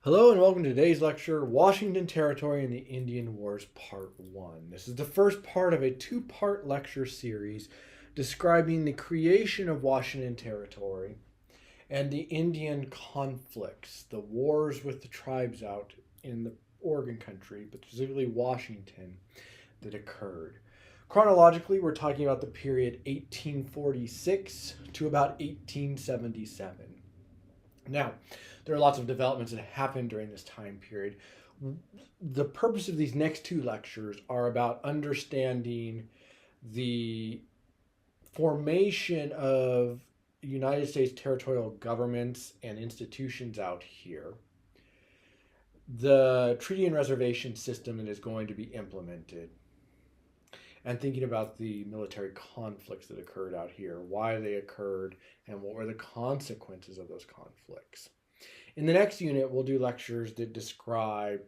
Hello and welcome to today's lecture, Washington Territory and the Indian Wars, Part 1. This is the first part of a two-part lecture series describing the creation of Washington Territory and the Indian conflicts, the wars with the tribes out in the Oregon country, but specifically Washington, that occurred. Chronologically, we're talking about the period 1846 to about 1877. Now, there are lots of developments that happened during this time period. The purpose of these next two lectures are about understanding the formation of United States territorial governments and institutions out here, the treaty and reservation system that is going to be implemented, and thinking about the military conflicts that occurred out here, why they occurred, and what were the consequences of those conflicts. In the next unit, we'll do lectures that describe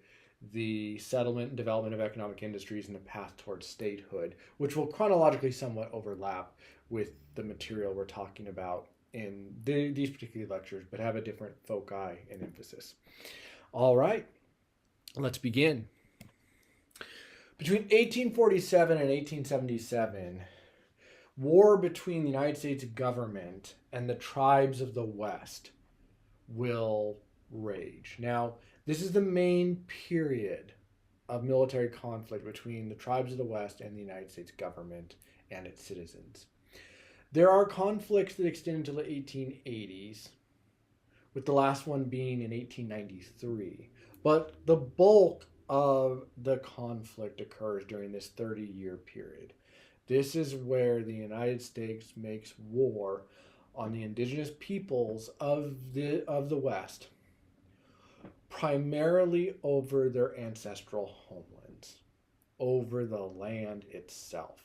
the settlement and development of economic industries and the path towards statehood, which will chronologically somewhat overlap with the material we're talking about in these particular lectures, but have a different foci and emphasis. All right, let's begin. Between 1847 and 1877, war between the United States government and the tribes of the West will rage. Now, this is the main period of military conflict between the tribes of the West and the United States government and its citizens. There are conflicts that extend into the 1880s, with the last one being in 1893. But the bulk of the conflict occurs during this 30-year period. This is where the United States makes war on the indigenous peoples of the West, primarily over their ancestral homelands, over the land itself.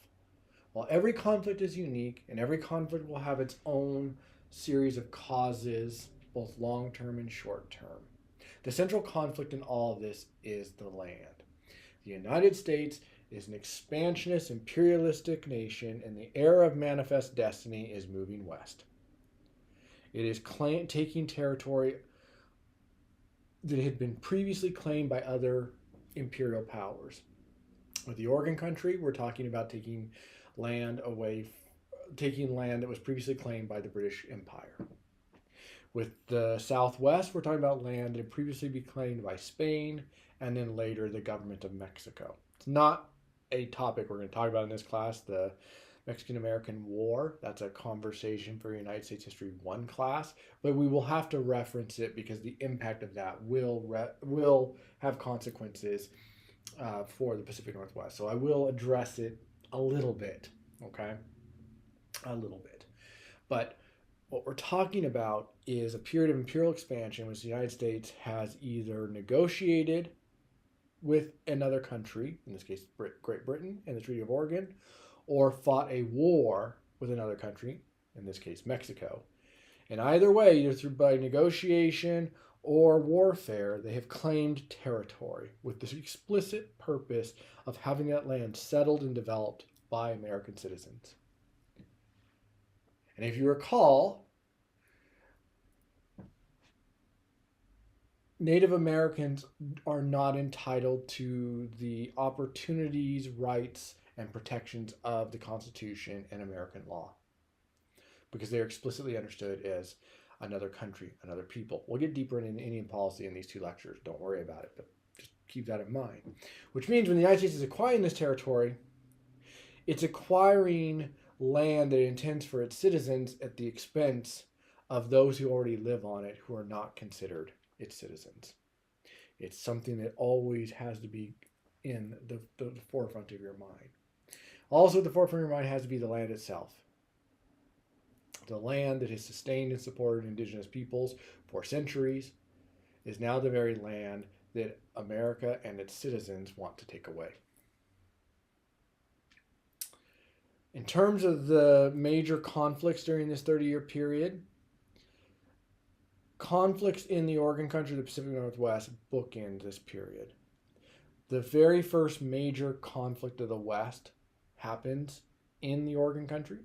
While every conflict is unique and every conflict will have its own series of causes, both long-term and short-term, the central conflict in all of this is the land. The United States is an expansionist, imperialistic nation, and the era of manifest destiny is moving west. It is taking territory that had been previously claimed by other imperial powers. With the Oregon country, we're talking about taking land that was previously claimed by the British Empire. With the Southwest, we're talking about land that had previously been claimed by Spain and then later the government of Mexico. It's not a topic we're going to talk about in this class, the Mexican-American War. That's a conversation for United States History 1 class, but we will have to reference it because the impact of that will have consequences for the Pacific Northwest. So I will address it a little bit, okay? A little bit. But what we're talking about is a period of imperial expansion which the United States has either negotiated with another country, in this case Great Britain and the Treaty of Oregon, or fought a war with another country, in this case Mexico. And either way, either through by negotiation or warfare, they have claimed territory with the explicit purpose of having that land settled and developed by American citizens. And if you recall, Native Americans are not entitled to the opportunities, rights, and protections of the Constitution and American law because they are explicitly understood as another country, another people. We'll get deeper into Indian policy in these two lectures. Don't worry about it, but just keep that in mind. Which means when the United States is acquiring this territory, it's acquiring land that it intends for its citizens at the expense of those who already live on it who are not considered its citizens. It's something that always has to be in the forefront of your mind. Also at the forefront of your mind has to be the land itself. The land that has sustained and supported indigenous peoples for centuries is now the very land that America and its citizens want to take away. In terms of the major conflicts during this 30-year period, conflicts in the Oregon country, the Pacific Northwest, bookend this period. The very first major conflict of the West happens in the Oregon country,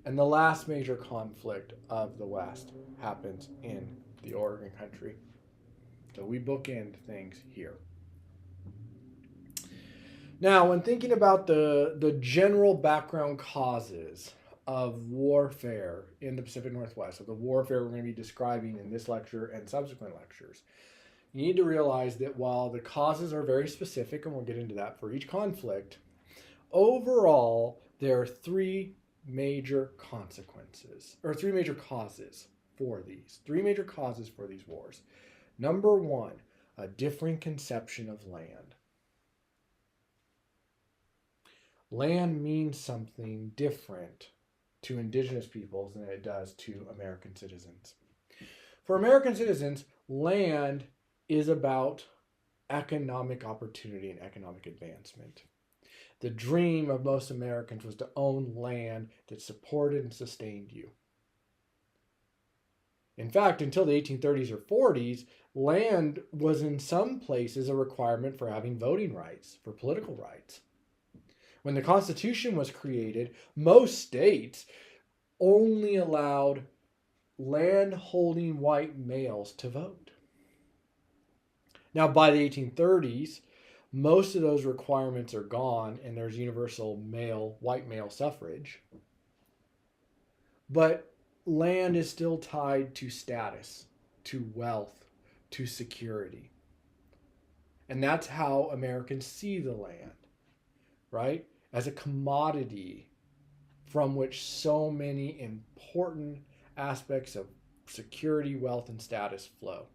and the last major conflict of the West happens in the Oregon country. So we bookend things here. Now, when thinking about the general background causes of warfare in the Pacific Northwest, so the warfare we're going to be describing in this lecture and subsequent lectures, you need to realize that while the causes are very specific, and we'll get into that for each conflict, overall, there are three major consequences, or three major causes for these. Three major causes for these wars. Number one, a differing conception of land. Land means something different to indigenous peoples than it does to American citizens. For American citizens, land is about economic opportunity and economic advancement. The dream of most Americans was to own land that supported and sustained you. In fact, until the 1830s or 40s, land was in some places a requirement for having voting rights, for political rights. When the Constitution was created, most states only allowed land-holding white males to vote. Now, by the 1830s, most of those requirements are gone, and there's universal white male suffrage. But land is still tied to status, to wealth, to security. And that's how Americans see the land, right? As a commodity from which so many important aspects of security, wealth, and status flow.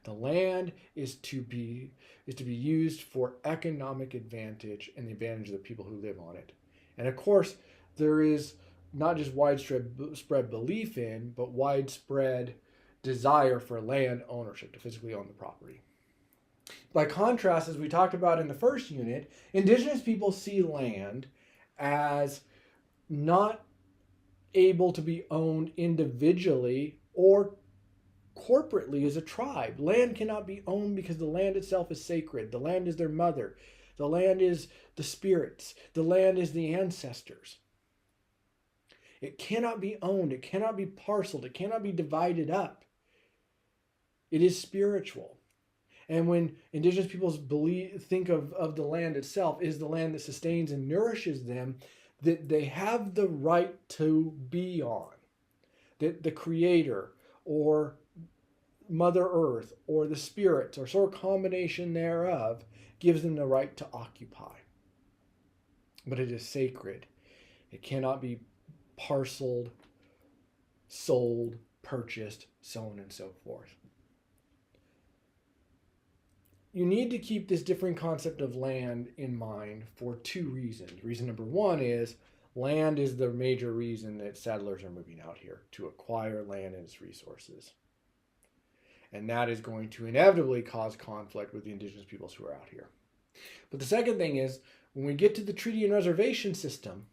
The land is to be used for economic advantage and the advantage of the people who live on it. And of course, there is not just widespread belief in, but widespread desire for land ownership, to physically own the property. By contrast, as we talked about in the first unit, indigenous people see land as not able to be owned individually or corporately as a tribe. Land cannot be owned because the land itself is sacred. The land is their mother. The land is the spirits. The land is the ancestors. It cannot be owned. It cannot be parceled. It cannot be divided up. It is spiritual. And when indigenous peoples think of the land itself is the land that sustains and nourishes them, that they have the right to be on. That the Creator or Mother Earth or the spirits or sort of combination thereof gives them the right to occupy. But it is sacred. It cannot be parceled, sold, purchased, so on and so forth. You need to keep this differing concept of land in mind for two reasons. Reason number one is land is the major reason that settlers are moving out here, to acquire land and its resources. And that is going to inevitably cause conflict with the indigenous peoples who are out here. But the second thing is, when we get to the treaty and reservation system,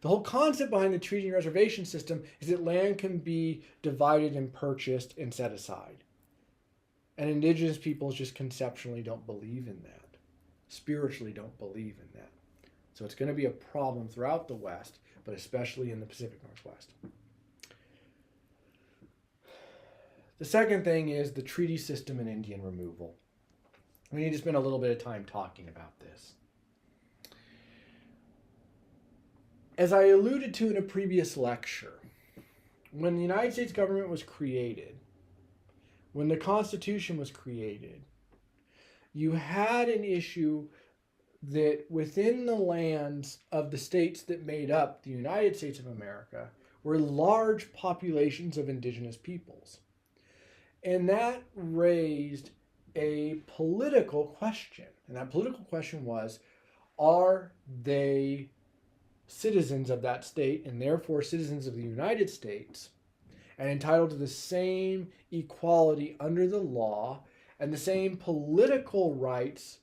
the whole concept behind the treaty and reservation system is that land can be divided and purchased and set aside. And indigenous peoples just conceptually don't believe in that. Spiritually don't believe in that. So it's going to be a problem throughout the West, but especially in the Pacific Northwest. The second thing is the treaty system and Indian removal. We need to spend a little bit of time talking about this. As I alluded to in a previous lecture, when the United States government was created, when the Constitution was created, you had an issue that within the lands of the states that made up the United States of America were large populations of indigenous peoples. And that raised a political question. And that political question was, are they citizens of that state and therefore citizens of the United States and entitled to the same equality under the law and the same political rights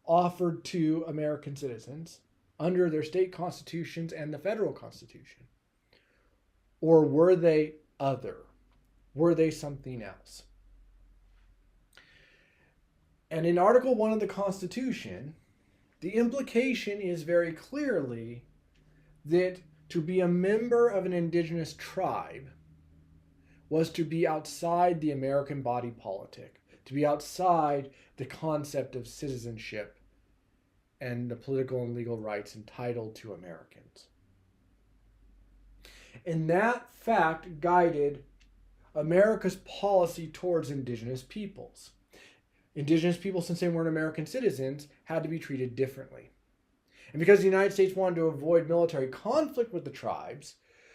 offered to American citizens under their state constitutions and the federal constitution? Or were they other? Were they something else? And in Article 1 of the Constitution, the implication is very clearly that to be a member of an indigenous tribe was to be outside the American body politic, to be outside the concept of citizenship and the political and legal rights entitled to Americans. And that fact guided America's policy towards indigenous peoples. Indigenous people, since they weren't American citizens, had to be treated differently. And because the United States wanted to avoid military conflict with the tribes,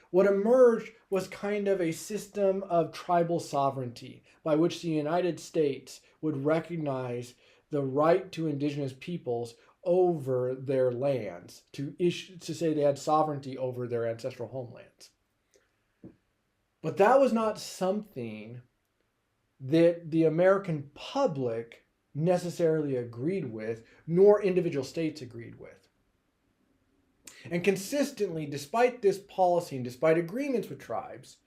what emerged was kind of a system of tribal sovereignty by which the United States would recognize the right to indigenous peoples over their lands, to say they had sovereignty over their ancestral homelands. But that was not something that the American public necessarily agreed with, nor individual states agreed with. And consistently, despite this policy and despite agreements with tribes,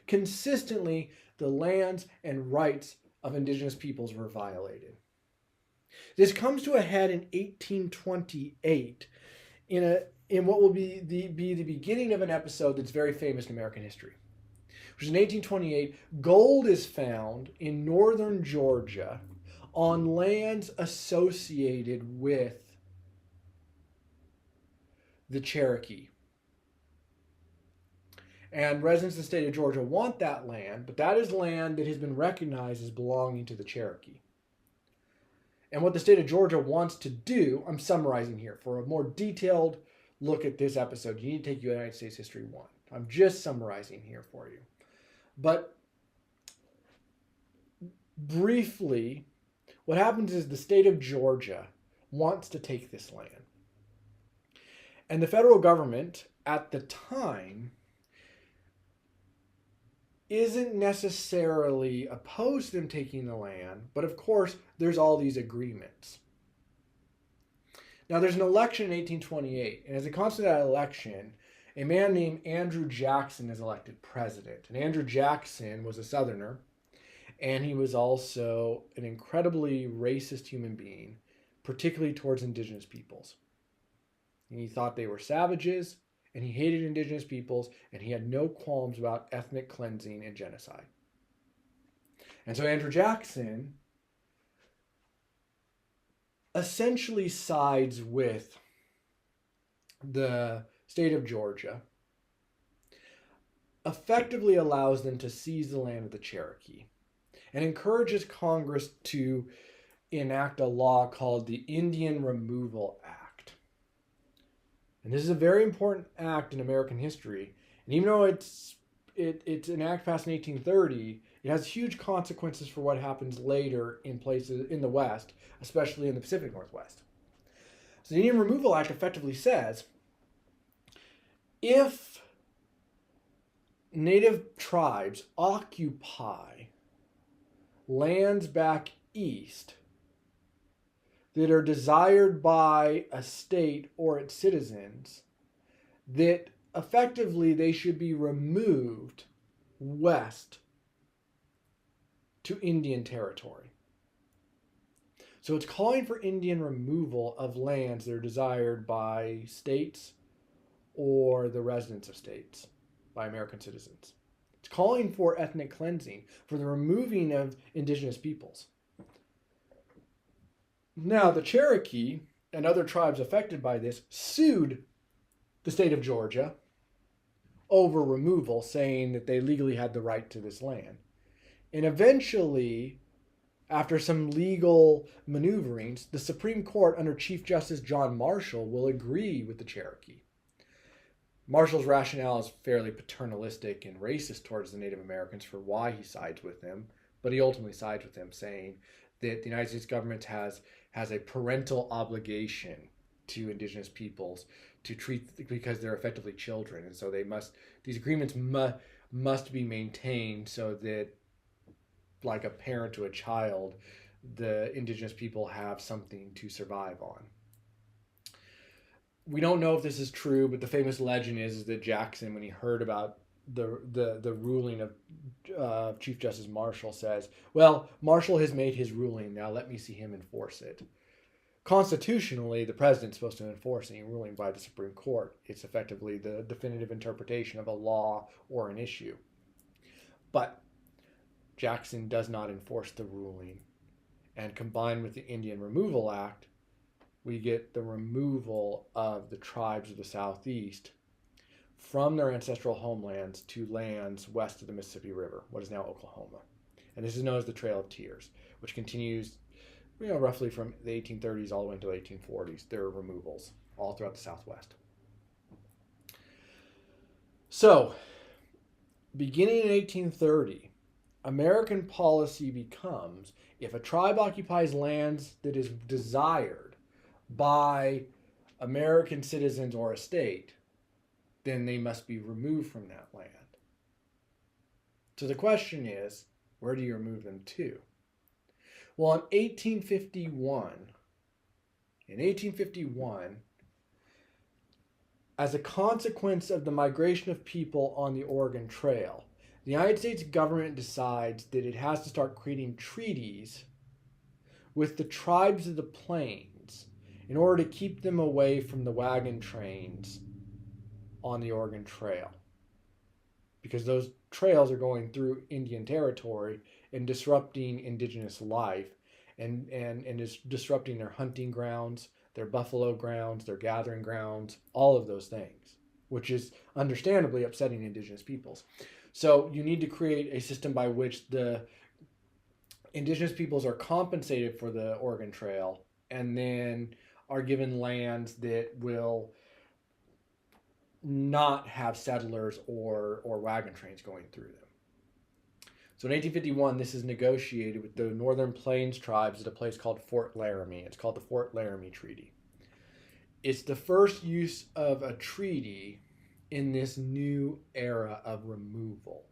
consistently the lands and rights of indigenous peoples were violated. This comes to a head in 1828 in what will be the beginning of an episode that's very famous in American history. Which is in 1828, gold is found in northern Georgia on lands associated with the Cherokee. And residents of the state of Georgia want that land, but that is land that has been recognized as belonging to the Cherokee. And what the state of Georgia wants to do, I'm summarizing here. For a more detailed look at this episode, you need to take United States History 1. I'm just summarizing here for you. But briefly, what happens is the state of Georgia wants to take this land. And the federal government at the time isn't necessarily opposed to them taking the land, but of course, there's all these agreements. Now, there's an election in 1828, and as a consequence of that election, a man named Andrew Jackson is elected president. And Andrew Jackson was a Southerner, and he was also an incredibly racist human being, particularly towards indigenous peoples. And he thought they were savages, and he hated indigenous peoples, and he had no qualms about ethnic cleansing and genocide. And so Andrew Jackson essentially sides with the state of Georgia, effectively allows them to seize the land of the Cherokee, and encourages Congress to enact a law called the Indian Removal Act. And this is a very important act in American history. And even though it's an act passed in 1830, it has huge consequences for what happens later in places in the West, especially in the Pacific Northwest. So the Indian Removal Act effectively says, if native tribes occupy lands back east that are desired by a state or its citizens, that effectively they should be removed west to Indian territory. So it's calling for Indian removal of lands that are desired by states or the residents of states, by American citizens. It's calling for ethnic cleansing, for the removing of indigenous peoples. Now, the Cherokee and other tribes affected by this sued the state of Georgia over removal, saying that they legally had the right to this land. And eventually, after some legal maneuverings, the Supreme Court under Chief Justice John Marshall will agree with the Cherokee. Marshall's rationale is fairly paternalistic and racist towards the Native Americans for why he sides with them, but he ultimately sides with them, saying that the United States government has a parental obligation to indigenous peoples to treat, because they're effectively children, and so these agreements must be maintained so that, like a parent to a child, the indigenous people have something to survive on. We don't know if this is true, but the famous legend is that Jackson, when he heard about the ruling of Chief Justice Marshall, says, well, Marshall has made his ruling, now let me see him enforce it. Constitutionally, the president's supposed to enforce any ruling by the Supreme Court. It's effectively the definitive interpretation of a law or an issue. But Jackson does not enforce the ruling And combined with the Indian Removal Act, we get the removal of the tribes of the Southeast from their ancestral homelands to lands west of the Mississippi River, what is now Oklahoma. And this is known as the Trail of Tears, which continues, roughly from the 1830s all the way until the 1840s. There are removals all throughout the Southwest. So, beginning in 1830, American policy becomes, if a tribe occupies lands that is desired by American citizens or a state, then they must be removed from that land. So the question is, where do you remove them to? Well, in 1851, as a consequence of the migration of people on the Oregon Trail, the United States government decides that it has to start creating treaties with the tribes of the plains in order to keep them away from the wagon trains on the Oregon Trail. Because those trails are going through Indian territory and disrupting indigenous life and is disrupting their hunting grounds, their buffalo grounds, their gathering grounds, all of those things, which is understandably upsetting indigenous peoples. So you need to create a system by which the indigenous peoples are compensated for the Oregon Trail and then are given lands that will not have settlers or wagon trains going through them. So in 1851, this is negotiated with the Northern Plains tribes at a place called Fort Laramie. It's called the Fort Laramie Treaty. It's the first use of a treaty in this new era of removal.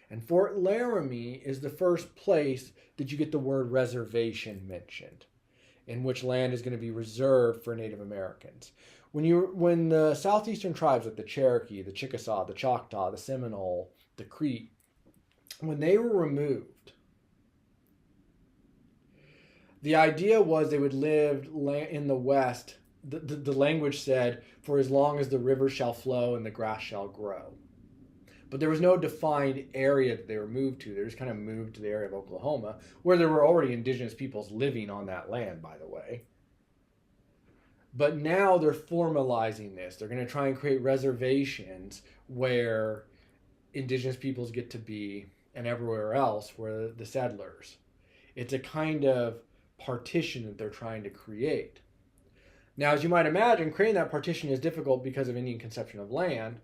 And Fort Laramie is the first place that you get the word reservation mentioned, in which land is going to be reserved for Native Americans. When the southeastern tribes like the Cherokee, the Chickasaw, the Choctaw, the Seminole, the Creek, when they were removed, the idea was they would live in the West. The language said, for as long as the river shall flow and the grass shall grow. But there was no defined area that they were moved to. They just kind of moved to the area of Oklahoma, where there were already indigenous peoples living on that land, by the way. But now they're formalizing this. They're going to try and create reservations where indigenous peoples get to be, and everywhere else where the settlers. It's a kind of partition that they're trying to create. Now, as you might imagine, creating that partition is difficult because of Indian conception of land,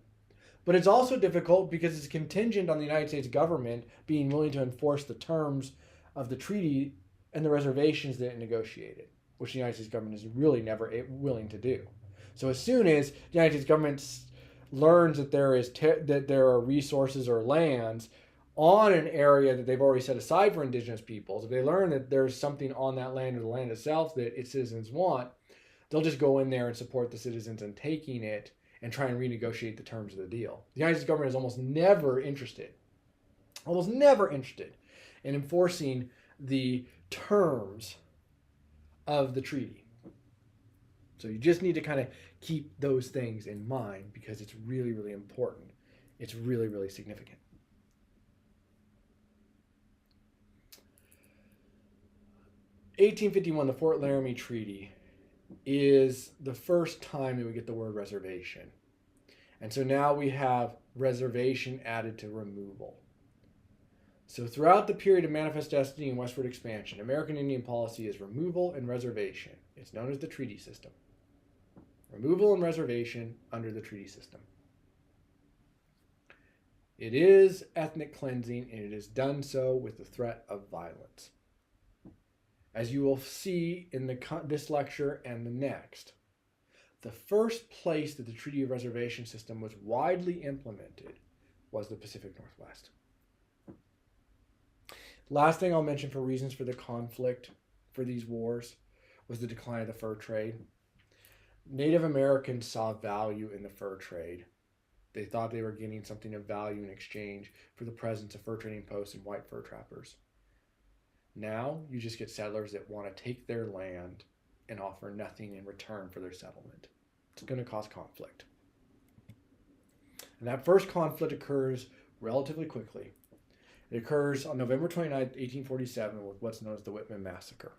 but it's also difficult because it's contingent on the United States government being willing to enforce the terms of the treaty and the reservations that it negotiated, which the United States government is really never willing to do. So as soon as the United States government learns that there are resources or lands on an area that they've already set aside for indigenous peoples, if they learn that there's something on that land or the land itself that its citizens want, they'll just go in there and support the citizens in taking it and try and renegotiate the terms of the deal. The United States government is almost never interested in enforcing the terms of the treaty. So you just need to kind of keep those things in mind because it's really, really important. It's really, really significant. In 1851, the Fort Laramie Treaty is the first time that we get the word reservation. And so now we have reservation added to removal. So throughout the period of Manifest Destiny and westward expansion, American Indian policy is removal and reservation. It's known as the treaty system. Removal and reservation under the treaty system. It is ethnic cleansing, and it is done so with the threat of violence. As you will see in this lecture and the next, the first place that the Treaty of Reservation system was widely implemented was the Pacific Northwest. Last thing I'll mention for reasons for the conflict for these wars was the decline of the fur trade. Native Americans saw value in the fur trade. They thought they were getting something of value in exchange for the presence of fur trading posts and white fur trappers. Now you just get settlers that want to take their land and offer nothing in return for their settlement. It's going to cause conflict. And that first conflict occurs relatively quickly. It occurs on November 29th, 1847, with what's known as the Whitman Massacre.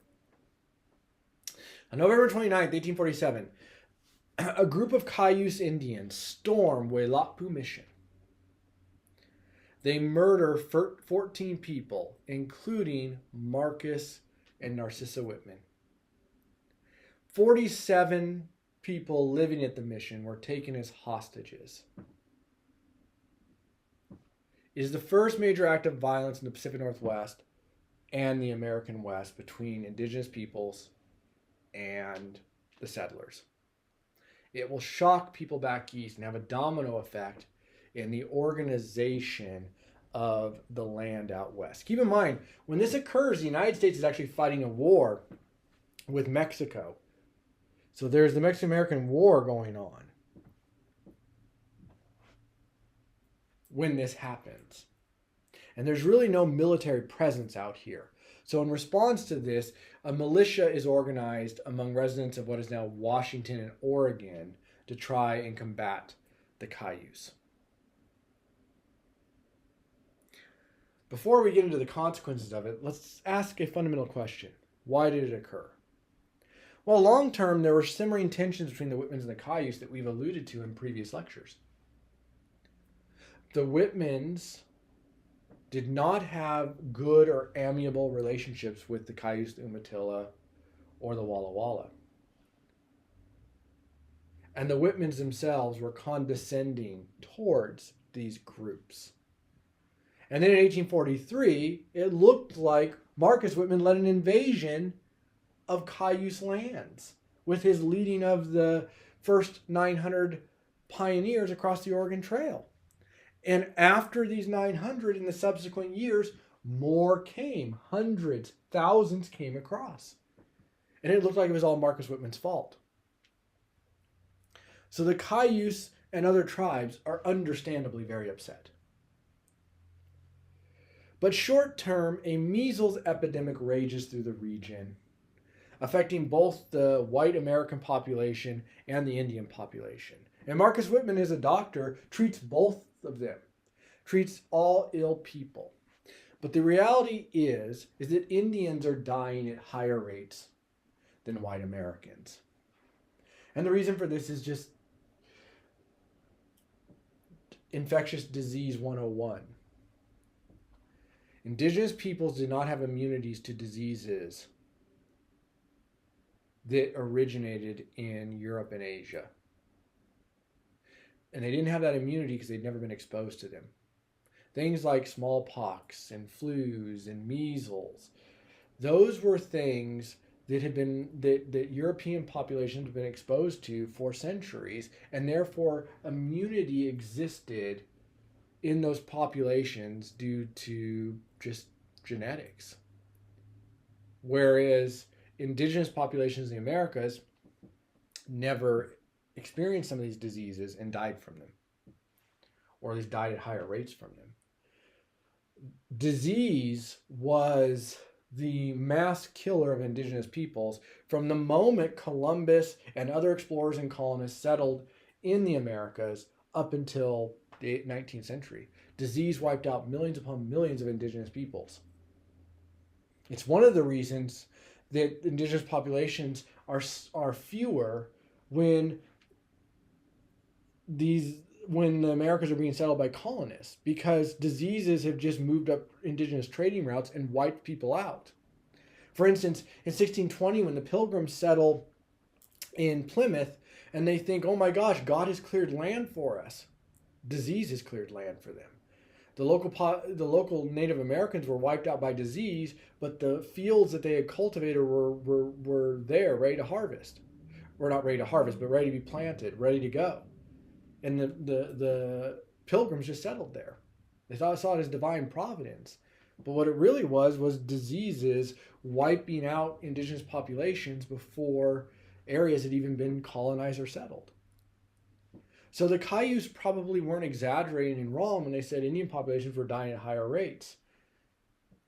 On November 29th, 1847, a group of Cayuse Indians storm Huelappu Mission. They murder 14 people, including Marcus and Narcissa Whitman. 47 people living at the mission were taken as hostages. It is the first major act of violence in the Pacific Northwest and the American West between indigenous peoples and the settlers. It will shock people back east and have a domino effect in the organization of the land out west. Keep in mind, when this occurs, the United States is actually fighting a war with Mexico. So there's the Mexican-American War going on when this happens. And there's really no military presence out here. So in response to this, a militia is organized among residents of what is now Washington and Oregon to try and combat the Cayuse. Before we get into the consequences of it, let's ask a fundamental question. Why did it occur? Well, long term, there were simmering tensions between the Whitmans and the Cayuse that we've alluded to in previous lectures. The Whitmans did not have good or amiable relationships with the Cayuse Umatilla or the Walla Walla. And the Whitmans themselves were condescending towards these groups. And then in 1843, it looked like Marcus Whitman led an invasion of Cayuse lands with his leading of the first 900 pioneers across the Oregon Trail. And after these 900 in the subsequent years, more came. Hundreds, thousands came across. And it looked like it was all Marcus Whitman's fault. So the Cayuse and other tribes are understandably very upset. But short term, a measles epidemic rages through the region, affecting both the white American population and the Indian population. And Marcus Whitman, as a doctor, treats both of them, treats all ill people. But the reality is that Indians are dying at higher rates than white Americans. And the reason for this is just infectious disease 101. Indigenous peoples did not have immunities to diseases that originated in Europe and Asia. And they didn't have that immunity because they'd never been exposed to them. Things like smallpox and flus and measles, those were things that had been that European populations had been exposed to for centuries, and therefore immunity existed in those populations due to just genetics. Whereas indigenous populations in the Americas never experienced some of these diseases and died from them, or at least died at higher rates from them. Disease was the mass killer of indigenous peoples from the moment Columbus and other explorers and colonists settled in the Americas up until the 19th century. Disease wiped out millions upon millions of indigenous peoples. It's one of the reasons that indigenous populations are fewer when the Americas are being settled by colonists, because diseases have just moved up indigenous trading routes and wiped people out. For instance, in 1620, when the Pilgrims settle in Plymouth and they think, oh my gosh, God has cleared land for us, disease has cleared land for them. The local Native Americans were wiped out by disease, but the fields that they had cultivated were there, ready to harvest. Or not ready to harvest, but ready to be planted, ready to go. And the Pilgrims just settled there. They saw it as divine providence. But what it really was diseases wiping out indigenous populations before areas had even been colonized or settled. So the Cayuse probably weren't exaggerating and wrong when they said Indian populations were dying at higher rates.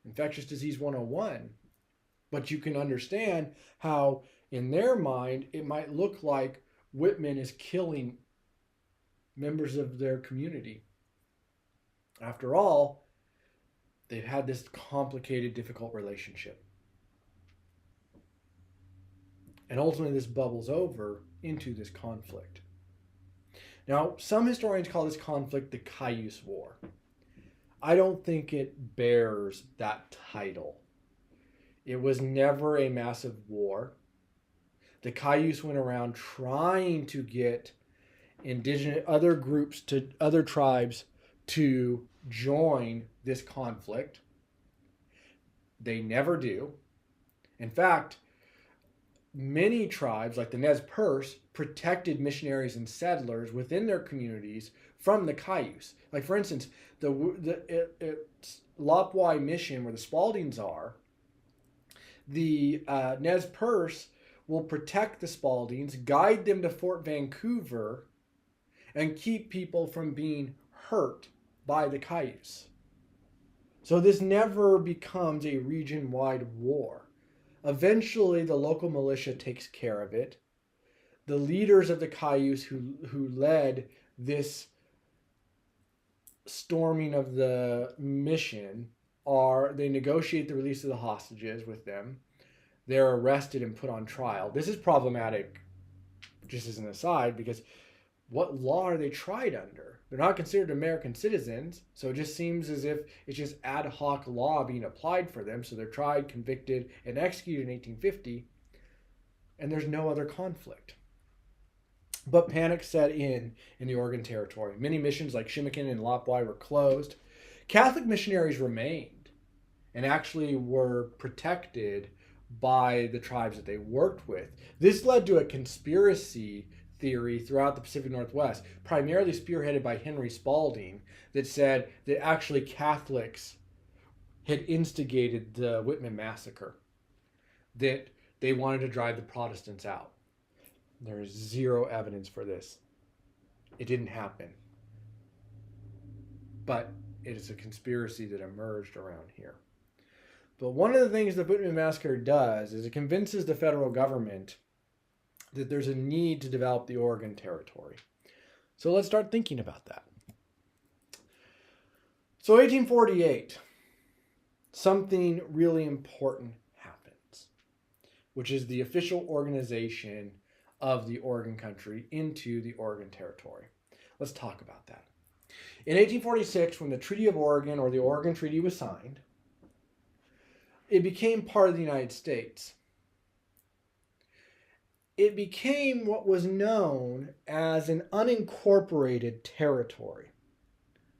Infectious disease 101. But you can understand how, in their mind, it might look like Whitman is killing members of their community. After all, They've had this complicated, difficult relationship. And ultimately, this bubbles over into this conflict. Now, some historians call this conflict the Cayuse War. I don't think it bears that title. It was never a massive war. The Cayuse went around trying to get indigenous other groups to other tribes to join this conflict. They never do. In fact, many tribes, like the Nez Perce, protected missionaries and settlers within their communities from the Cayuse. Like, for instance, it's Lapwai Mission, where the Spaldings are, the Nez Perce will protect the Spaldings, guide them to Fort Vancouver, and keep people from being hurt by the Cayuse. So this never becomes a region-wide war. Eventually, the local militia takes care of it. The leaders of the Cayuse who led this storming of the mission they negotiate the release of the hostages with them. They're arrested and put on trial. This is problematic, just as an aside, because what law are they tried under? They're not considered American citizens, so it just seems as if it's just ad hoc law being applied for them. So they're tried, convicted, and executed in 1850, and there's no other conflict. But panic set in the Oregon Territory. Many missions like Shimmikin and Lapwai were closed. Catholic missionaries remained and actually were protected by the tribes that they worked with. This led to a conspiracy theory throughout the Pacific Northwest, primarily spearheaded by Henry Spalding, that said that actually Catholics had instigated the Whitman Massacre, that they wanted to drive the Protestants out. There is zero evidence for this. It didn't happen. But it is a conspiracy that emerged around here. But one of the things the Whitman Massacre does is it convinces the federal government that there's a need to develop the Oregon Territory. So let's start thinking about that. So 1848, something really important happens, which is the official organization of the Oregon Country into the Oregon Territory. Let's talk about that. In 1846, when the Treaty of Oregon, or the Oregon Treaty, was signed, it became part of the United States. It became what was known as an unincorporated territory.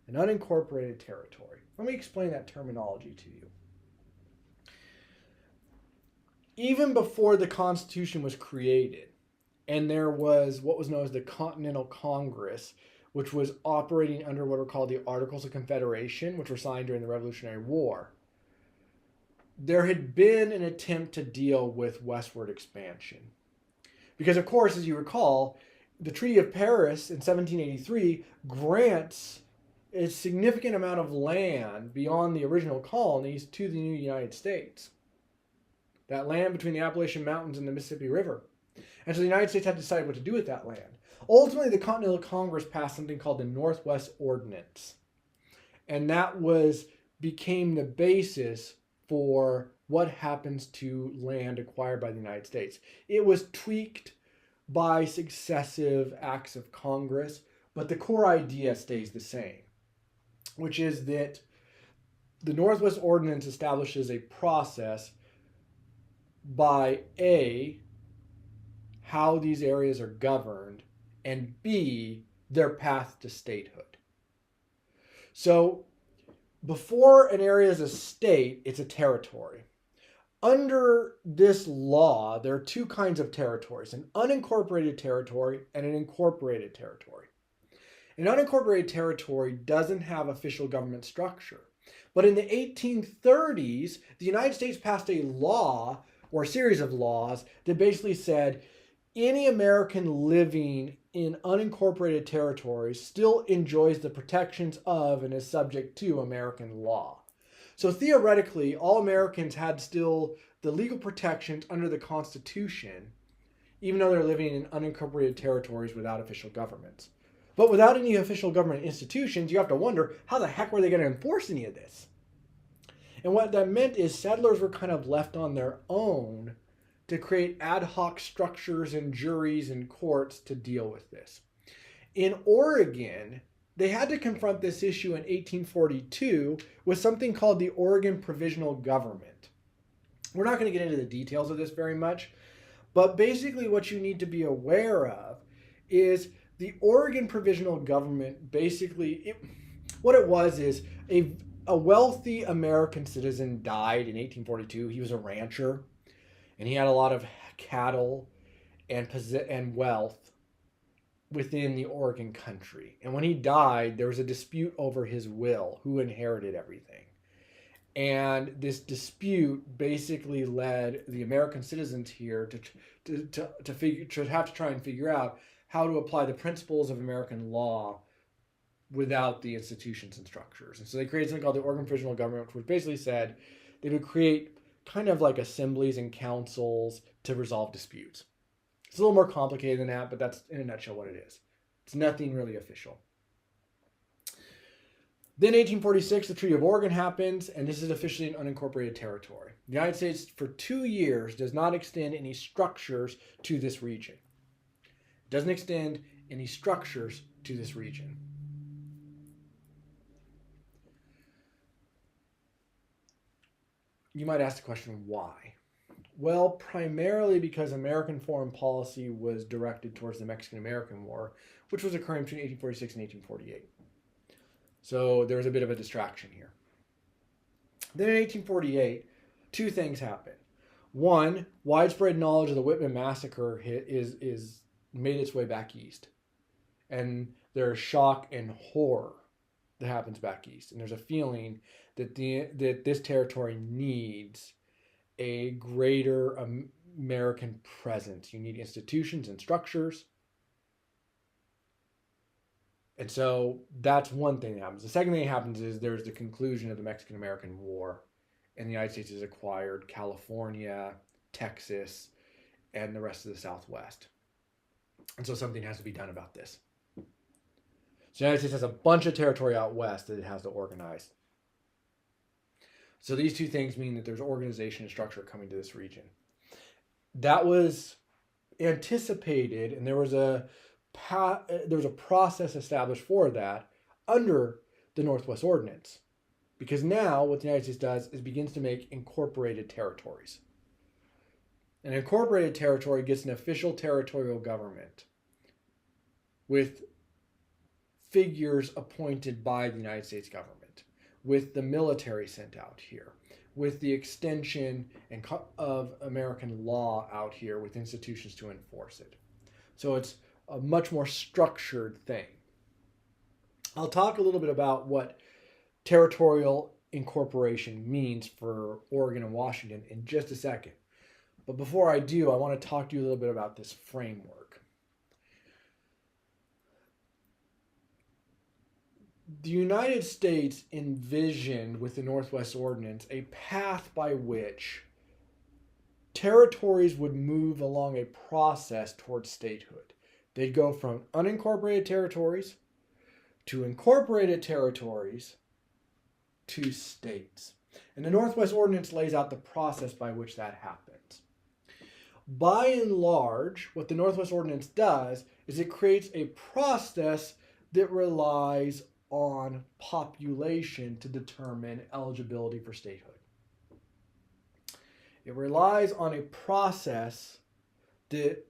An unincorporated territory. Let me explain that terminology to you. Even before the Constitution was created, and there was what was known as the Continental Congress, which was operating under what were called the Articles of Confederation, which were signed during the Revolutionary War, there had been an attempt to deal with westward expansion. Because, of course, as you recall, the Treaty of Paris in 1783 grants a significant amount of land beyond the original colonies to the new United States. That land between the Appalachian Mountains and the Mississippi River. And so the United States had to decide what to do with that land. Ultimately, the Continental Congress passed something called the Northwest Ordinance. And that became the basis for what happens to land acquired by the United States. It was tweaked by successive acts of Congress, but the core idea stays the same, which is that the Northwest Ordinance establishes a process by A, how these areas are governed, and B, their path to statehood. So before an area is a state, it's a territory. Under this law, there are two kinds of territories, an unincorporated territory and an incorporated territory. An unincorporated territory doesn't have official government structure. But in the 1830s, the United States passed a law, or a series of laws, that basically said any American living in unincorporated territories still enjoys the protections of and is subject to American law. So theoretically, all Americans had still the legal protections under the Constitution, even though they're living in unincorporated territories without official governments. But without any official government institutions, you have to wonder, how the heck were they going to enforce any of this? And what that meant is settlers were kind of left on their own to create ad hoc structures and juries and courts to deal with this. In Oregon, they had to confront this issue in 1842 with something called the Oregon Provisional Government. We're not going to get into the details of this very much, but basically what you need to be aware of is the Oregon Provisional Government what it was is a wealthy American citizen died in 1842. He was a rancher, and he had a lot of cattle and wealth within the Oregon country. And when he died, there was a dispute over his will, who inherited everything. And this dispute basically led the American citizens here to have to try and figure out how to apply the principles of American law without the institutions and structures. And so they created something called the Oregon Provisional Government, which basically said they would create kind of like assemblies and councils to resolve disputes. It's a little more complicated than that, but that's in a nutshell what it is. It's nothing really official. Then 1846, the Treaty of Oregon happens, and this is officially an unincorporated territory. The United States, for 2 years, does not extend any structures to this region. It doesn't extend any structures to this region. You might ask the question, why? Well, primarily because American foreign policy was directed towards the Mexican-American War, which was occurring between 1846 and 1848. So there was a bit of a distraction here. Then in 1848, two things happen. One, widespread knowledge of the Whitman Massacre is made its way back east. And there's shock and horror that happens back east. And there's a feeling that this territory needs a greater American presence. You need institutions and structures. And so that's one thing that happens. The second thing that happens is there's the conclusion of the Mexican-American War, and the United States has acquired California, Texas, and the rest of the Southwest. And so something has to be done about this. So the United States has a bunch of territory out west that it has to organize. So these two things mean that there's organization and structure coming to this region. That was anticipated, and there was a process established for that under the Northwest Ordinance. Because now what the United States does is begins to make incorporated territories. An incorporated territory gets an official territorial government with figures appointed by the United States government, with the military sent out here, with the extension of American law out here, with institutions to enforce it. So it's a much more structured thing. I'll talk a little bit about what territorial incorporation means for Oregon and Washington in just a second. But before I do, I want to talk to you a little bit about this framework. The United States envisioned with the Northwest Ordinance a path by which territories would move along a process towards statehood. They'd go from unincorporated territories to incorporated territories to states. And the Northwest Ordinance lays out the process by which that happens. By and large, what the Northwest Ordinance does is it creates a process that relies on population to determine eligibility for statehood. It relies on a process that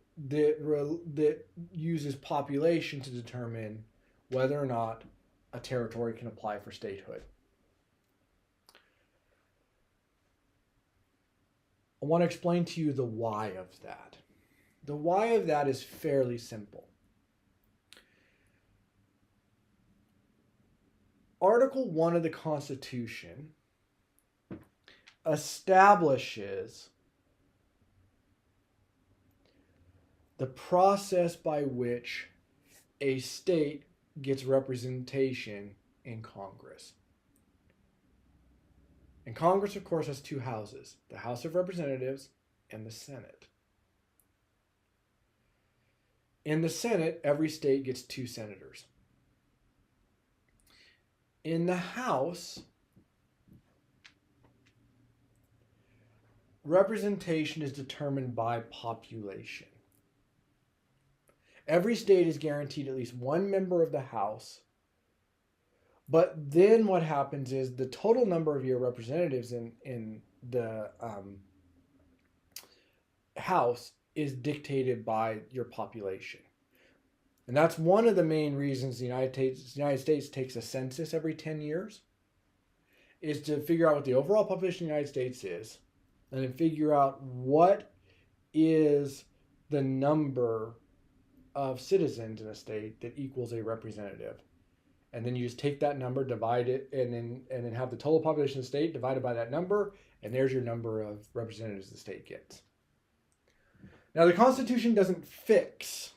uses population to determine whether or not a territory can apply for statehood. I want to explain to you the why of that. The why of that is fairly simple. Article 1 of the Constitution establishes the process by which a state gets representation in Congress. And Congress, of course, has two houses, the House of Representatives and the Senate. In the Senate, every state gets 2 senators. In the House, representation is determined by population. Every state is guaranteed at least one member of the House. But then what happens is the total number of your representatives in the House is dictated by your population. And that's one of the main reasons the United States takes a census every 10 years, is to figure out what the overall population of the United States is, and then figure out what is the number of citizens in a state that equals a representative. And then you just take that number, divide it, and then have the total population of the state divided by that number, and there's your number of representatives the state gets. Now, the Constitution doesn't fix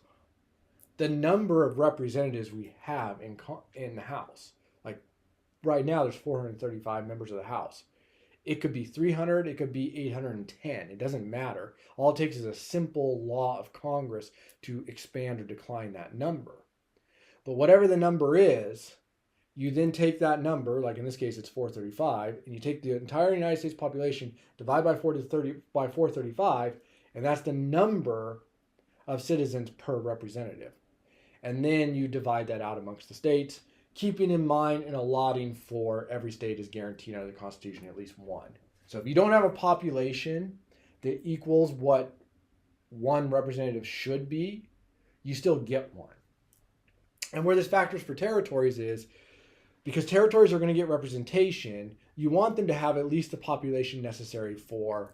the number of representatives we have in the House. Like right now, there's 435 members of the House. It could be 300, it could be 810. It doesn't matter. All it takes is a simple law of Congress to expand or decline that number. But whatever the number is, you then take that number, like in this case it's 435, and you take the entire United States population, divide by 435, and that's the number of citizens per representative. And then you divide that out amongst the states, keeping in mind and allotting for every state is guaranteed under the Constitution at least one. So if you don't have a population that equals what one representative should be, you still get one. And where this factors for territories is, because territories are going to get representation, you want them to have at least the population necessary for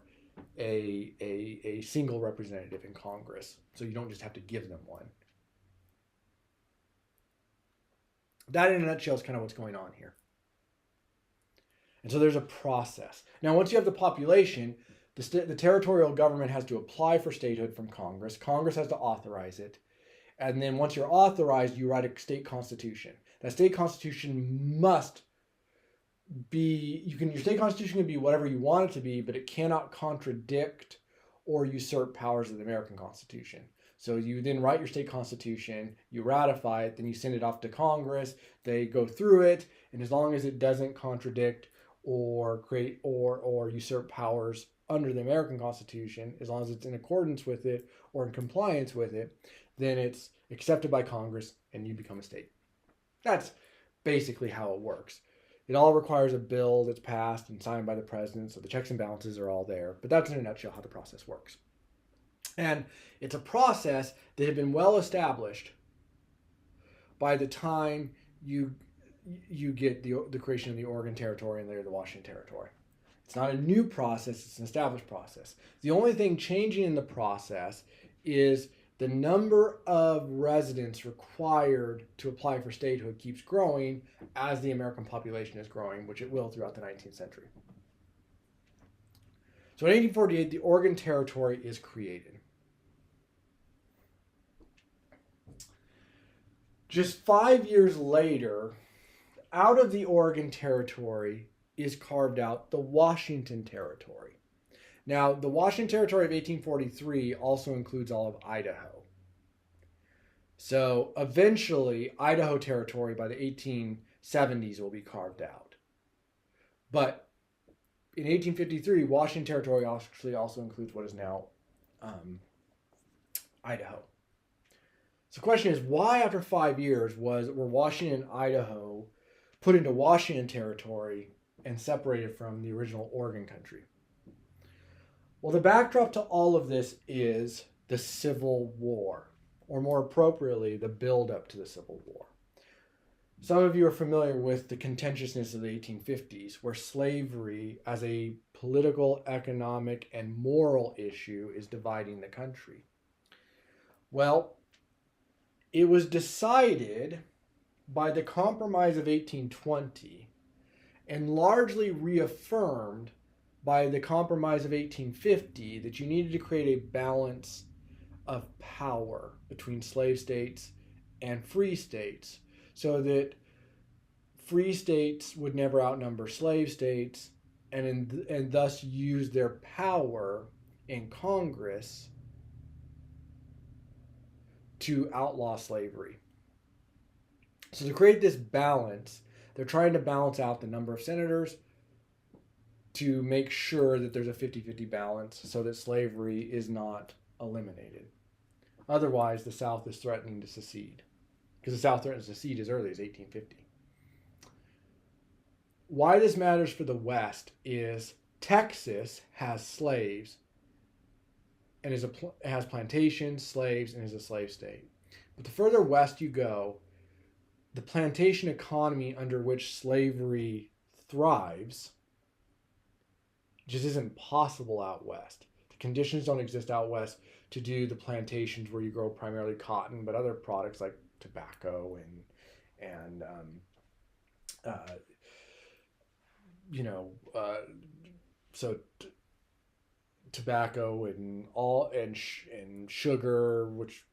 a single representative in Congress. So you don't just have to give them one. That in a nutshell is kind of what's going on here. And so there's a process. Now, once you have the population, the territorial government has to apply for statehood from Congress. Congress has to authorize it. And then once you're authorized, you write a state constitution. That state constitution must be, your state constitution can be whatever you want it to be, but it cannot contradict or usurp powers of the American Constitution. So you then write your state constitution, you ratify it, then you send it off to Congress, they go through it, and as long as it doesn't contradict or create or usurp powers under the American Constitution, as long as it's in accordance with it or in compliance with it, then it's accepted by Congress and you become a state. That's basically how it works. It all requires a bill that's passed and signed by the president, so the checks and balances are all there. But that's in a nutshell how the process works. And it's a process that had been well established by the time you get the creation of the Oregon Territory and later the Washington Territory. It's not a new process, it's an established process. The only thing changing in the process is the number of residents required to apply for statehood keeps growing as the American population is growing, which it will throughout the 19th century. So in 1848, the Oregon Territory is created. Just 5 years later, out of the Oregon Territory is carved out the Washington Territory. Now, the Washington Territory of 1843 also includes all of Idaho. So eventually, Idaho Territory by the 1870s will be carved out. But in 1853, Washington Territory actually also includes what is now Idaho. So the question is, why after 5 years were Washington and Idaho put into Washington Territory and separated from the original Oregon country? Well, the backdrop to all of this is the Civil War, or more appropriately, the build-up to the Civil War. Some of you are familiar with the contentiousness of the 1850s, where slavery as a political, economic, and moral issue is dividing the country. Well, it was decided by the Compromise of 1820 and largely reaffirmed by the Compromise of 1850 that you needed to create a balance of power between slave states and free states so that free states would never outnumber slave states and thus use their power in Congress to outlaw slavery. So to create this balance, they're trying to balance out the number of senators to make sure that there's a 50-50 balance so that slavery is not eliminated. Otherwise, the South is threatening to secede, because the South threatens to secede as early as 1850. Why this matters for the West is Texas has slaves and has plantations, slaves, and is a slave state. But the further west you go, the plantation economy under which slavery thrives just isn't possible out west. The conditions don't exist out west to do the plantations where you grow primarily cotton, but other products like tobacco and tobacco and sugar, which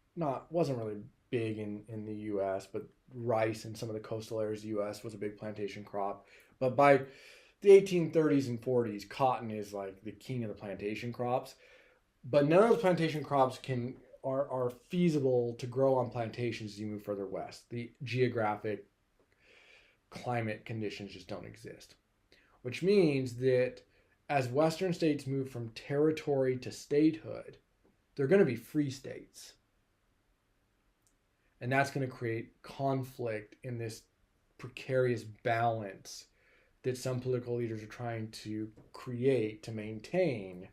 wasn't really big in the U.S., but rice in some of the coastal areas of the U.S. was a big plantation crop. But by the 1830s and 40s, cotton is like the king of the plantation crops. But none of those plantation crops are feasible to grow on plantations as you move further west. The geographic climate conditions just don't exist, which means that as Western states move from territory to statehood, they're going to be free states. And that's going to create conflict in this precarious balance that some political leaders are trying to create to maintain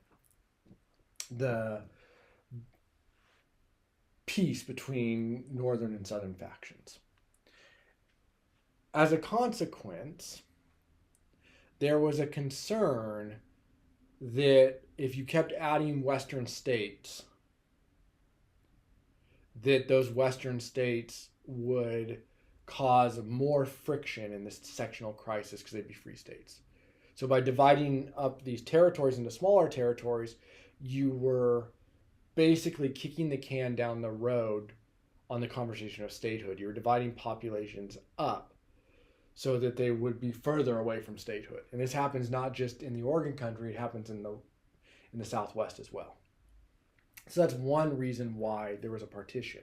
the peace between northern and southern factions. As a consequence, there was a concern that if you kept adding Western states, that those Western states would cause more friction in this sectional crisis because they'd be free states. So by dividing up these territories into smaller territories, you were basically kicking the can down the road on the conversation of statehood. You were dividing populations up so that they would be further away from statehood. And this happens not just in the Oregon Country, it happens in the Southwest as well. So that's one reason why there was a partition.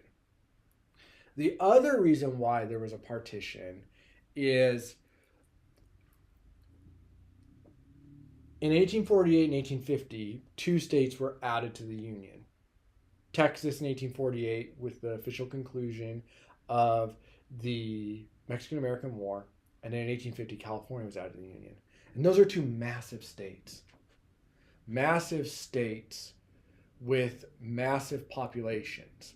The other reason why there was a partition is in 1848 and 1850, two states were added to the Union. Texas in 1848 with the official conclusion of the Mexican-American War, and then in 1850, California was added to the Union. And those are two massive states. Massive states with massive populations.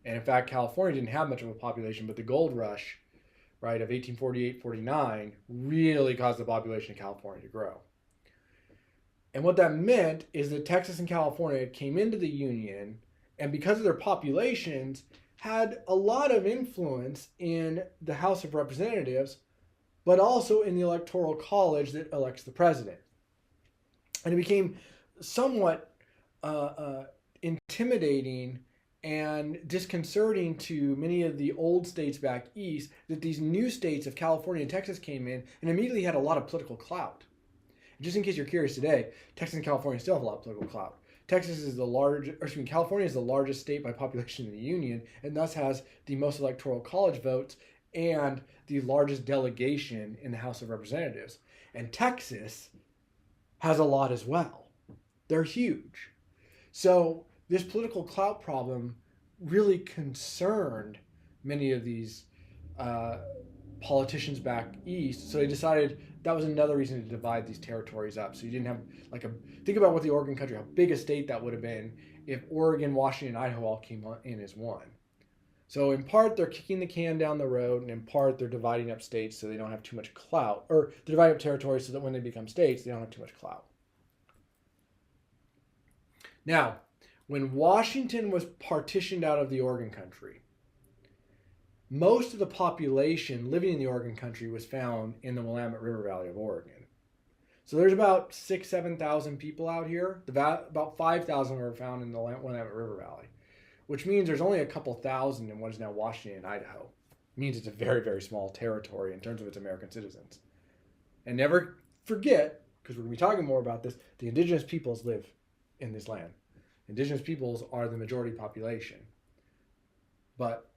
And in fact, California didn't have much of a population, but the gold rush, right, of 1848-49 really caused the population of California to grow. And what that meant is that Texas and California came into the Union, and because of their populations, had a lot of influence in the House of Representatives, but also in the Electoral College that elects the president. And it became somewhat intimidating and disconcerting to many of the old states back east that these new states of California and Texas came in and immediately had a lot of political clout. Just in case you're curious today, Texas and California still have a lot of political clout. California is the largest state by population in the Union, and thus has the most electoral college votes and the largest delegation in the House of Representatives. And Texas has a lot as well. They're huge. So this political clout problem really concerned many of these politicians back east. So they decided that was another reason to divide these territories up. So you didn't have think about what the Oregon Country, how big a state that would have been if Oregon, Washington, and Idaho all came in as one. So in part, they're kicking the can down the road, and in part, they're dividing up states so they don't have too much clout, or they're dividing up territories so that when they become states, they don't have too much clout. Now, when Washington was partitioned out of the Oregon Country, most of the population living in the Oregon Country was found in the Willamette River Valley of Oregon. So there's about 7,000 people out here. About 5,000 were found in the Willamette River Valley, which means there's only a couple thousand in what is now Washington and Idaho. It means it's a very, very small territory in terms of its American citizens. And never forget, because we're going to be talking more about this, the indigenous peoples live in this land. Indigenous peoples are the majority population, but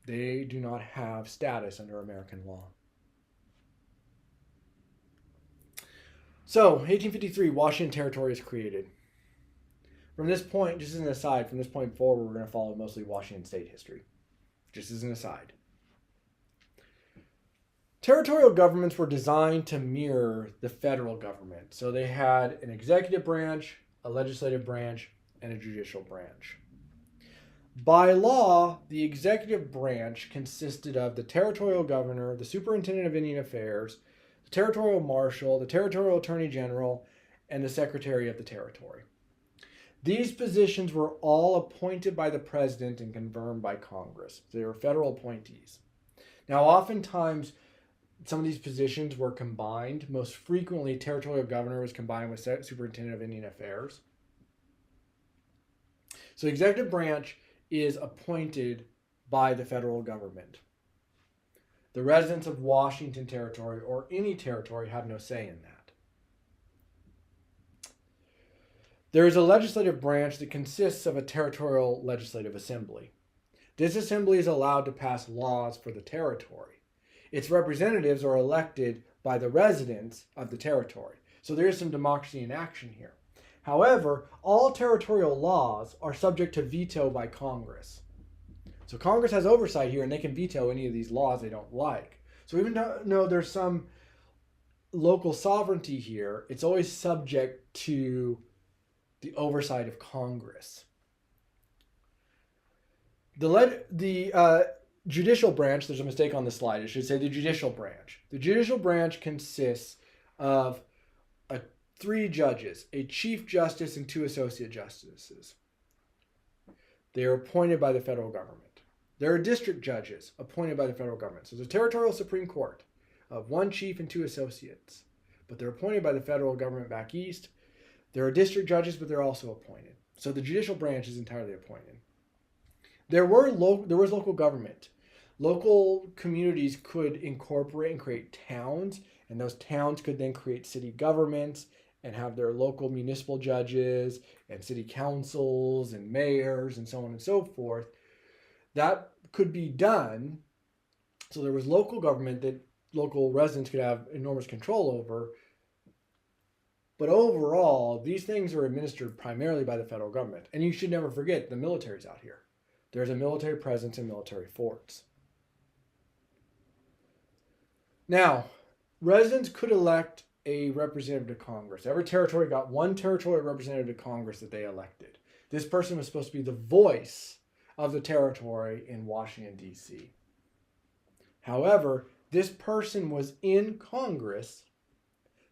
they do not have status under American law. So, 1853, Washington Territory is created. From this point, just as an aside, from this point forward, we're going to follow mostly Washington state history. Just as an aside. Territorial governments were designed to mirror the federal government. So they had an executive branch, a legislative branch, and a judicial branch. By law, the executive branch consisted of the territorial governor, the superintendent of Indian Affairs, the territorial marshal, the territorial attorney general, and the secretary of the territory. These positions were all appointed by the president and confirmed by Congress. They were federal appointees. Now, oftentimes, some of these positions were combined. Most frequently, territorial governor was combined with superintendent of Indian Affairs. So, executive branch is appointed by the federal government. The residents of Washington Territory or any territory have no say in that. There is a legislative branch that consists of a territorial legislative assembly. This assembly is allowed to pass laws for the territory. Its representatives are elected by the residents of the territory. So there is some democracy in action here. However, all territorial laws are subject to veto by Congress. So Congress has oversight here and they can veto any of these laws they don't like. So even though there's some local sovereignty here, it's always subject to the oversight of Congress. The judicial branch, there's a mistake on the slide. It should say the judicial branch. The judicial branch consists of 3 judges, a chief justice, and 2 associate justices. They are appointed by the federal government. There are district judges appointed by the federal government. So there's a territorial Supreme Court of 1 chief and 2 associates, but they're appointed by the federal government back east. There are district judges, but they're also appointed. So the judicial branch is entirely appointed. There was local government. Local communities could incorporate and create towns, and those towns could then create city governments and have their local municipal judges and city councils and mayors and so on and so forth. That could be done. So there was local government that local residents could have enormous control over. But overall, these things are administered primarily by the federal government. And you should never forget the military's out here. There's a military presence and military forts. Now, residents could elect a representative to Congress. Every territory got 1 territorial representative to Congress that they elected. This person was supposed to be the voice of the territory in Washington, D.C. However, this person was in Congress,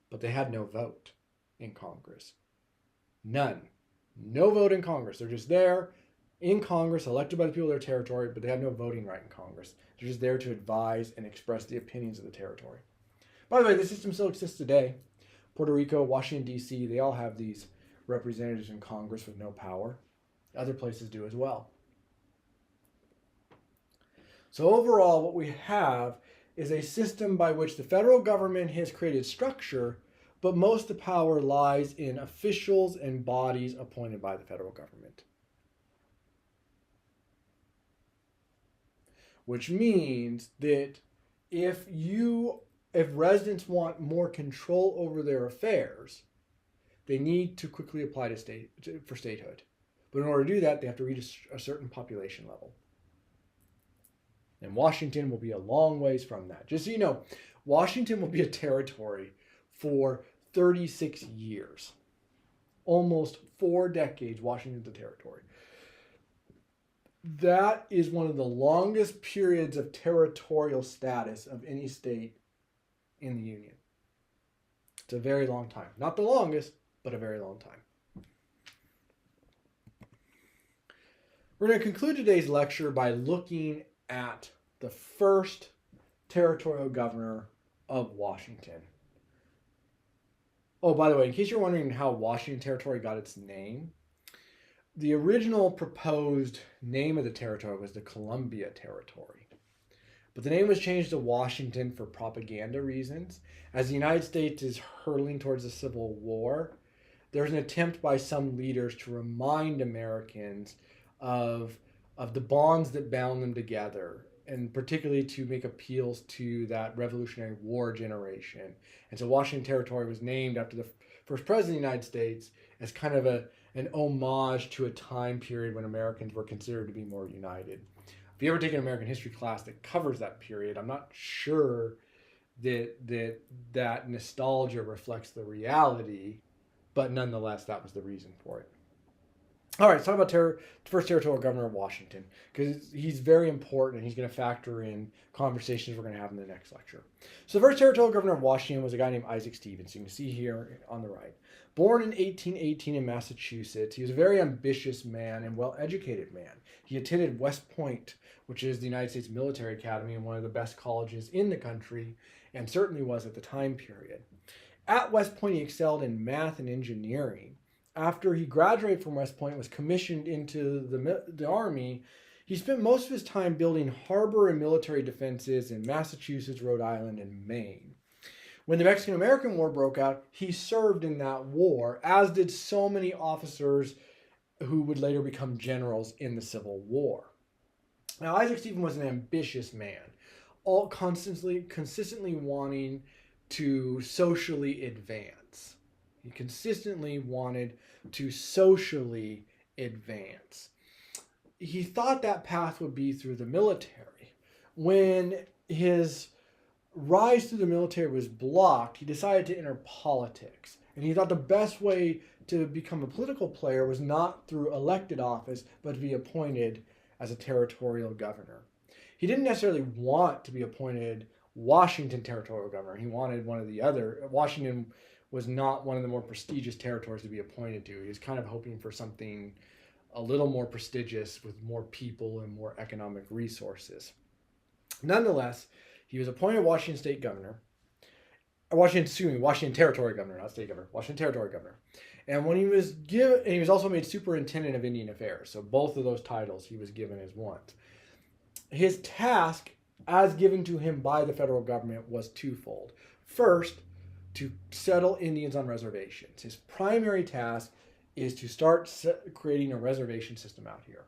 but they had no vote in Congress. None. No vote in Congress. They're just there in Congress, elected by the people of their territory, but they have no voting right in Congress. They're just there to advise and express the opinions of the territory. By the way, this system still exists today. Puerto Rico, Washington, D.C., they all have these representatives in Congress with no power. Other places do as well. So overall, what we have is a system by which the federal government has created structure, but most of the power lies in officials and bodies appointed by the federal government. Which means that if residents want more control over their affairs, they need to quickly apply for statehood. But in order to do that, they have to reach a certain population level. And Washington will be a long ways from that. Just so you know, Washington will be a territory for 36 years. Almost 4 decades, Washington's a territory. That is one of the longest periods of territorial status of any state in the Union. It's a very long time. Not the longest, but a very long time. We're going to conclude today's lecture by looking at the first territorial governor of Washington. Oh, by the way, in case you're wondering how Washington Territory got its name, the original proposed name of the territory was the Columbia Territory. But the name was changed to Washington for propaganda reasons. As the United States is hurtling towards a civil war, there's an attempt by some leaders to remind Americans of the bonds that bound them together and particularly to make appeals to that Revolutionary War generation. And so Washington Territory was named after the first president of the United States as kind of an homage to a time period when Americans were considered to be more united. If you ever take an American history class that covers that period, I'm not sure that nostalgia reflects the reality, but nonetheless, that was the reason for it. All right, let's talk about first territorial governor of Washington, because he's very important and he's going to factor in conversations we're going to have in the next lecture. So the first territorial governor of Washington was a guy named Isaac Stevens. You can see here on the right. Born in 1818 in Massachusetts, he was a very ambitious man and well-educated man. He attended West Point, which is the United States Military Academy and one of the best colleges in the country, and certainly was at the time period. At West Point, he excelled in math and engineering. After he graduated from West Point and was commissioned into the Army, he spent most of his time building harbor and military defenses in Massachusetts, Rhode Island, and Maine. When the Mexican-American War broke out, he served in that war, as did so many officers who would later become generals in the Civil War. Now, Isaac Stevens was an ambitious man, consistently wanting to socially advance. He consistently wanted to socially advance. He thought that path would be through the military. When his rise through the military was blocked, he decided to enter politics. And he thought the best way to become a political player was not through elected office, but to be appointed as a territorial governor. He didn't necessarily want to be appointed Washington territorial governor. He wanted one of the other. Washington was not one of the more prestigious territories to be appointed to. He was kind of hoping for something a little more prestigious with more people and more economic resources. Nonetheless, he was appointed Washington Territory Governor, not state governor, Washington Territory Governor. And when he was also made Superintendent of Indian Affairs. So both of those titles he was given as once. His task, as given to him by the federal government, was twofold. First, to settle Indians on reservations. His primary task is to start creating a reservation system out here.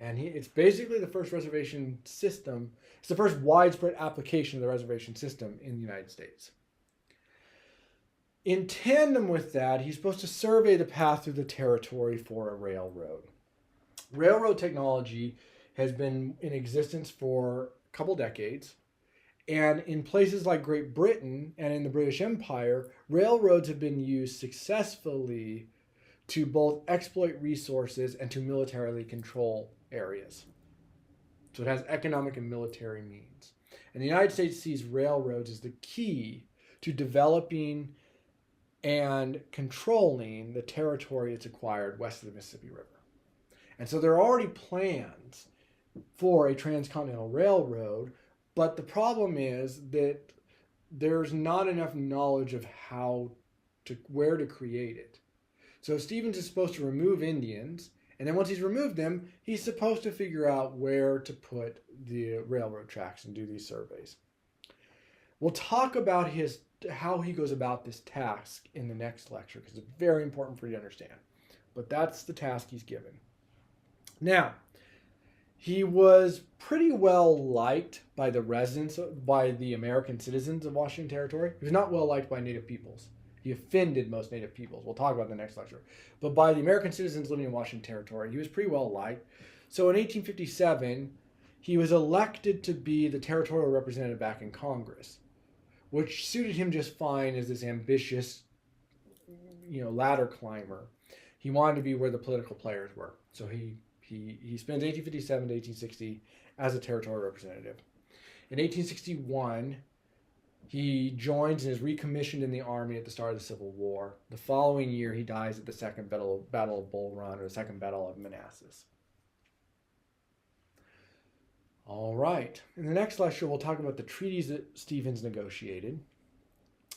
And it's basically the first reservation system. It's the first widespread application of the reservation system in the United States. In tandem with that, he's supposed to survey the path through the territory for a railroad. Railroad technology has been in existence for a couple decades. And in places like Great Britain and in the British Empire, railroads have been used successfully to both exploit resources and to militarily control areas. So it has economic and military means. And the United States sees railroads as the key to developing and controlling the territory it's acquired west of the Mississippi River. And so there are already plans for a transcontinental railroad, but the problem is that there's not enough knowledge of where to create it. So Stevens is supposed to remove Indians, and then once he's removed them, he's supposed to figure out where to put the railroad tracks and do these surveys. We'll talk about how he goes about this task in the next lecture, because it's very important for you to understand. But that's the task he's given. Now, he was pretty well liked by the residents, by the American citizens of Washington Territory. He was not well liked by Native peoples. He offended most Native peoples. We'll talk about in the next lecture. But by the American citizens living in Washington Territory, he was pretty well liked. So in 1857, he was elected to be the territorial representative back in Congress, which suited him just fine as this ambitious, ladder climber. He wanted to be where the political players were. So he spends 1857 to 1860 as a territorial representative. In 1861, he joins and is recommissioned in the Army at the start of the Civil War. The following year, he dies at the Second Battle of Bull Run, or the Second Battle of Manassas. All right. In the next lecture, we'll talk about the treaties that Stevens negotiated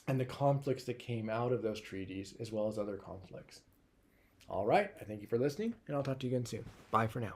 and the conflicts that came out of those treaties, as well as other conflicts. All right. I thank you for listening, and I'll talk to you again soon. Bye for now.